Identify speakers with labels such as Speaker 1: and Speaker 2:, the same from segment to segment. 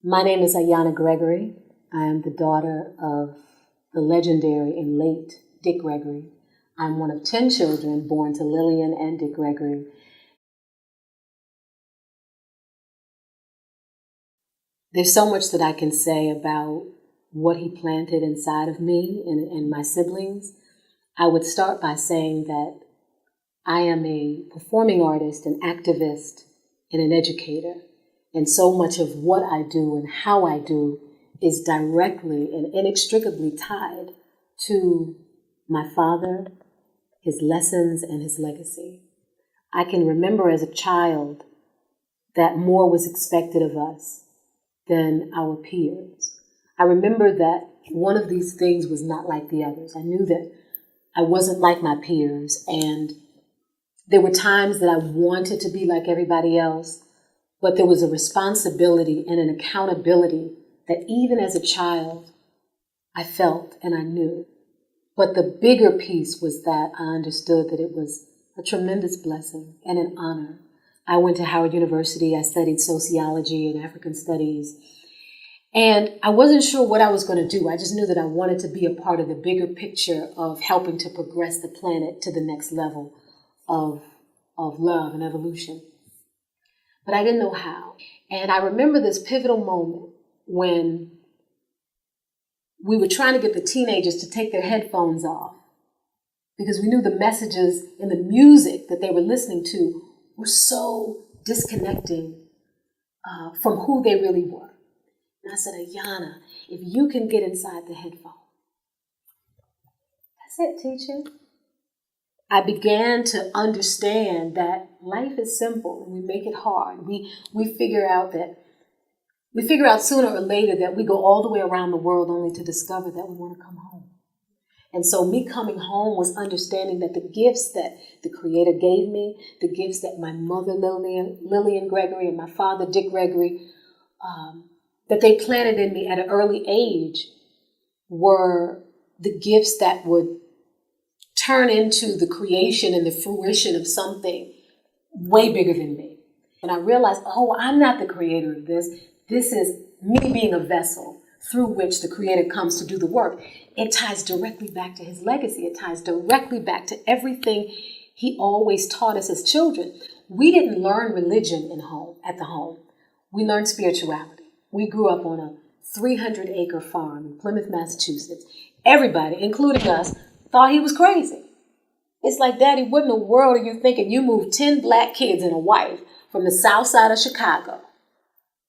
Speaker 1: My name is Ayanna Gregory. I am the daughter of the legendary and late Dick Gregory. I'm one of 10 children born to Lillian and Dick Gregory. There's so much that I can say about what he planted inside of me and my siblings. I would start by saying that I am a performing artist, an activist, and an educator. And so much of what I do and how I do is directly and inextricably tied to my father, his lessons, and his legacy. I can remember as a child that more was expected of us than our peers. I remember that one of these things was not like the others. I knew that I wasn't like my peers, and there were times that I wanted to be like everybody else, but there was a responsibility and an accountability that even as a child, I felt and I knew. But the bigger piece was that I understood that it was a tremendous blessing and an honor. I went to Howard University. I studied sociology and African studies. And I wasn't sure what I was going to do. I just knew that I wanted to be a part of the bigger picture of helping to progress the planet to the next level of love and evolution. But I didn't know how. And I remember this pivotal moment when we were trying to get the teenagers to take their headphones off because we knew the messages in the music that they were listening to were so disconnecting from who they really were. And I said, Ayanna, if you can get inside the headphone. That's it, teacher. I began to understand that life is simple and we make it hard. We figure out sooner or later that we go all the way around the world only to discover that we want to come home. And so me coming home was understanding that the gifts that the Creator gave me, the gifts that my mother Lillian Gregory and my father Dick Gregory, that they planted in me at an early age were the gifts that would turn into the creation and the fruition of something way bigger than me. And I realized, I'm not the creator of this. This is me being a vessel through which the Creator comes to do the work. It ties directly back to his legacy. It ties directly back to everything he always taught us as children. We didn't learn religion at the home. We learned spirituality. We grew up on a 300-acre farm in Plymouth, Massachusetts. Everybody, including us, thought he was crazy. It's like, Daddy, what in the world are you thinking? You moved 10 black kids and a wife from the south side of Chicago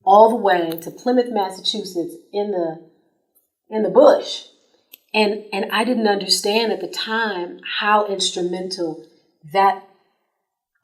Speaker 1: all the way to Plymouth, Massachusetts in the bush. And I didn't understand at the time how instrumental that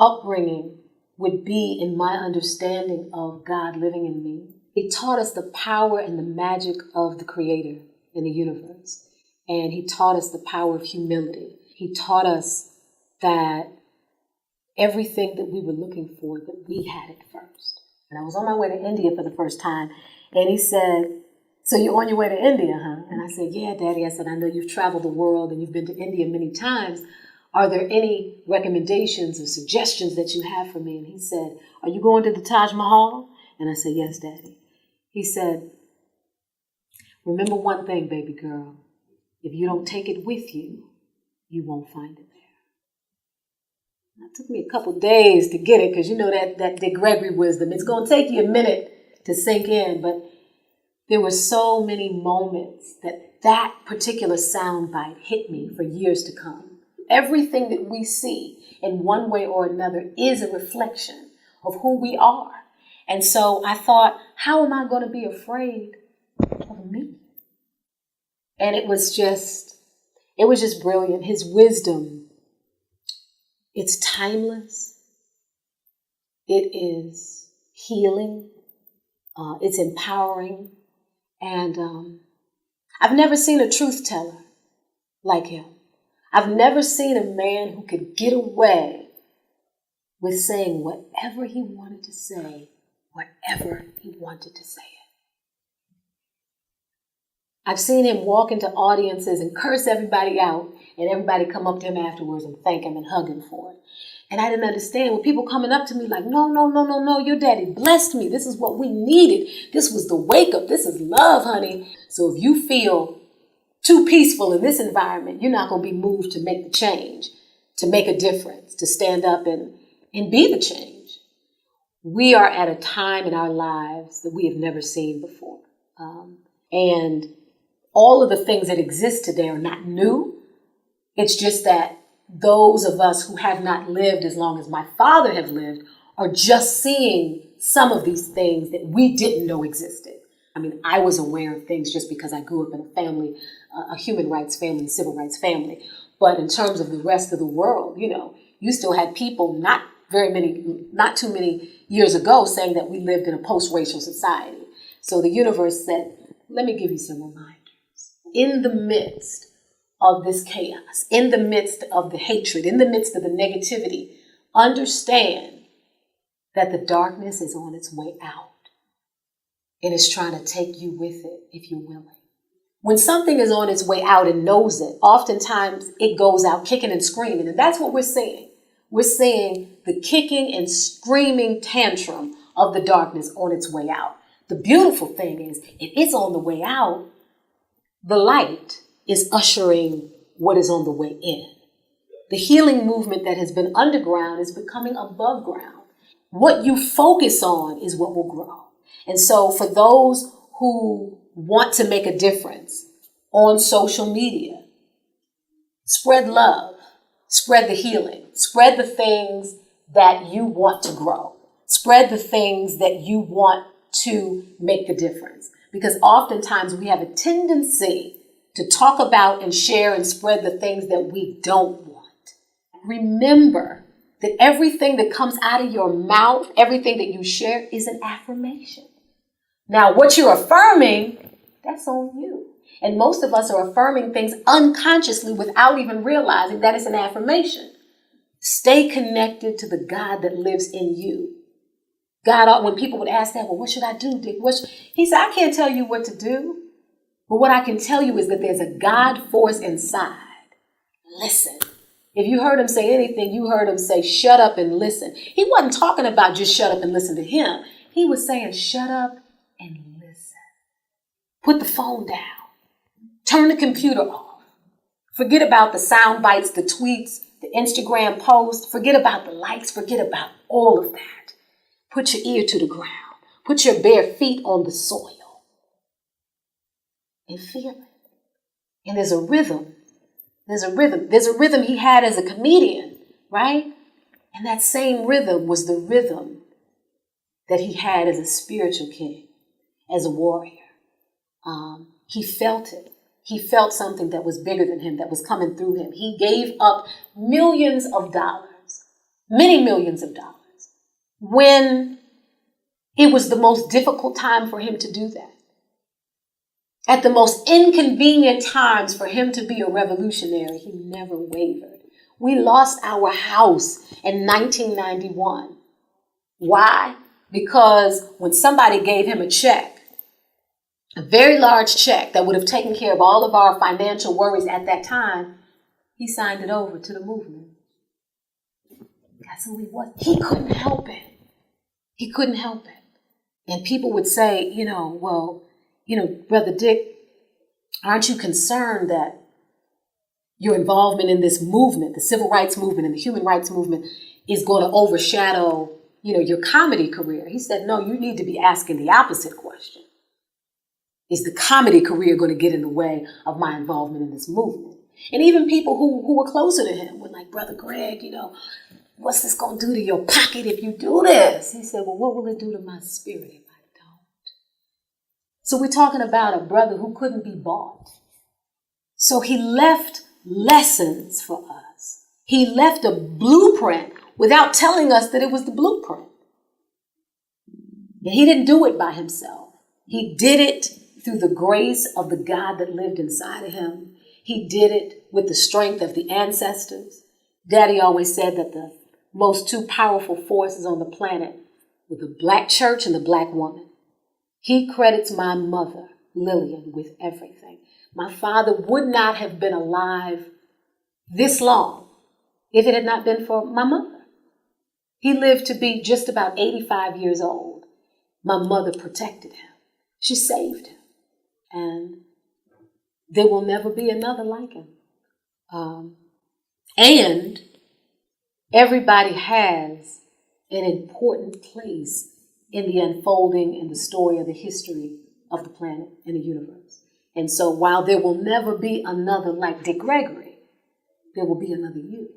Speaker 1: upbringing would be in my understanding of God living in me. It taught us the power and the magic of the Creator in the universe. And he taught us the power of humility. He taught us that everything that we were looking for, that we had it first. And I was on my way to India for the first time. And he said, so you're on your way to India, huh? And I said, yeah, Daddy. I said, I know you've traveled the world and you've been to India many times. Are there any recommendations or suggestions that you have for me? And he said, are you going to the Taj Mahal? And I said, yes, Daddy. He said, remember one thing, baby girl. If you don't take it with you, you won't find it there. It took me a couple days to get it because you know that Dick Gregory wisdom. It's going to take you a minute to sink in, but there were so many moments that particular soundbite hit me for years to come. Everything that we see in one way or another is a reflection of who we are. And so I thought, how am I going to be afraid of me? And it was just brilliant. His wisdom, it's timeless. It is healing. It's empowering. And I've never seen a truth teller like him. I've never seen a man who could get away with saying whatever he wanted to say, wherever he wanted to say it. I've seen him walk into audiences and curse everybody out, and everybody come up to him afterwards and thank him and hug him for it. And I didn't understand when people coming up to me like, no, your daddy blessed me. This is what we needed. This was the wake up. This is love, honey. So if you feel too peaceful in this environment, you're not going to be moved to make the change, to make a difference, to stand up and be the change. We are at a time in our lives that we have never seen before. And all of the things that exist today are not new. It's just that those of us who have not lived as long as my father have lived are just seeing some of these things that we didn't know existed. I mean, I was aware of things just because I grew up in a family, a human rights family, a civil rights family. But in terms of the rest of the world, you still had people not too many years ago saying that we lived in a post-racial society. So the universe said, let me give you some reminders. In the midst of this chaos, in the midst of the hatred, in the midst of the negativity, understand that the darkness is on its way out. It is trying to take you with it if you're willing. When something is on its way out and knows it, oftentimes it goes out kicking and screaming. And that's what we're seeing. We're seeing the kicking and screaming tantrum of the darkness on its way out. The beautiful thing is, if it's on the way out, the light is ushering what is on the way in. The healing movement that has been underground is becoming above ground. What you focus on is what will grow. And so for those who want to make a difference on social media, spread love, spread the healing, spread the things that you want to grow, spread the things that you want to make the difference. Because oftentimes we have a tendency to talk about and share and spread the things that we don't want. Remember that everything that comes out of your mouth, everything that you share is an affirmation. Now, what you're affirming, that's on you. And most of us are affirming things unconsciously without even realizing that it's an affirmation. Stay connected to the God that lives in you. God, when people would ask that, well, what should I do, Dick? He said, I can't tell you what to do. But what I can tell you is that there's a God force inside. Listen. If you heard him say anything, you heard him say, shut up and listen. He wasn't talking about just shut up and listen to him. He was saying, shut up and listen. Put the phone down. Turn the computer off. Forget about the sound bites, the tweets, the Instagram posts. Forget about the likes. Forget about all of that. Put your ear to the ground. Put your bare feet on the soil. And feel it. And there's a rhythm. There's a rhythm he had as a comedian, right? And that same rhythm was the rhythm that he had as a spiritual king, as a warrior. He felt it. He felt something that was bigger than him, that was coming through him. He gave up millions of dollars, many millions of dollars, when it was the most difficult time for him to do that. At the most inconvenient times for him to be a revolutionary, he never wavered. We lost our house in 1991. Why? Because when somebody gave him a check, a very large check that would have taken care of all of our financial worries at that time, he signed it over to the movement. That's who he was. He couldn't help it. He couldn't help it. And people would say, Brother Dick, aren't you concerned that your involvement in this movement, the civil rights movement and the human rights movement, is going to overshadow, your comedy career? He said, no, you need to be asking the opposite question. Is the comedy career going to get in the way of my involvement in this movement? And even people who were closer to him were like, Brother Greg, what's this going to do to your pocket if you do this? He said, well, what will it do to my spirit if I don't? So we're talking about a brother who couldn't be bought. So he left lessons for us. He left a blueprint without telling us that it was the blueprint. And he didn't do it by himself. He did it through the grace of the God that lived inside of him. He did it with the strength of the ancestors. Daddy always said that the most two powerful forces on the planet were the black church and the black woman. He credits my mother Lillian with everything. My father would not have been alive this long if it had not been for my mother. He lived to be just about 85 years old. My mother protected him. She saved him. And there will never be another like him. And everybody has an important place in the unfolding and the story of the history of the planet and the universe. And so while there will never be another like Dick Gregory, there will be another you.